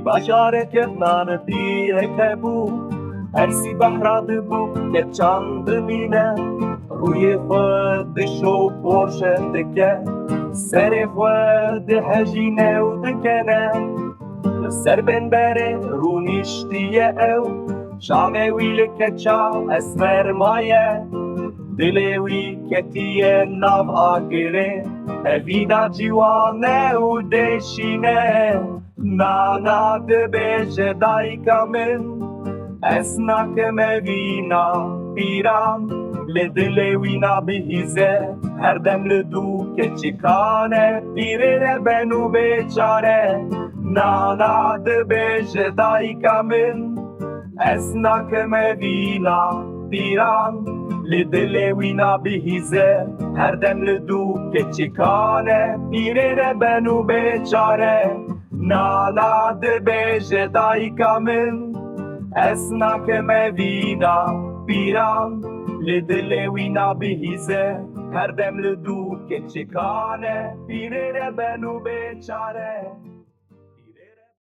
bajarê kevnar pîrek hebû, her sibeh radibû keçan dibîne, rûyê xwe dişo porşe dike, serê xwe dihejîne û dikene, li ser bênderê rûniştiye ew, Çavê wî li keça esmer maye, Dilê wî ketiye nav agirê, Evîna ciwan û dêşîne, nana dibêje dayika min, ez nakim Evîna pîran, li dilê wî nabihîze, her dem li dûke çikane, pîrê ben û bêçare, nana dibêje dayika min, ez nakim Evîna pîran, li dilê wî nabihîze, her dem li dûke çikane, pîrê ben û bêçare, nana dibêje dayika min, ez nakim Evîna pîran, li dilê wî nabihîze, her dem li dûke çikane, pîrê ben û bêçare.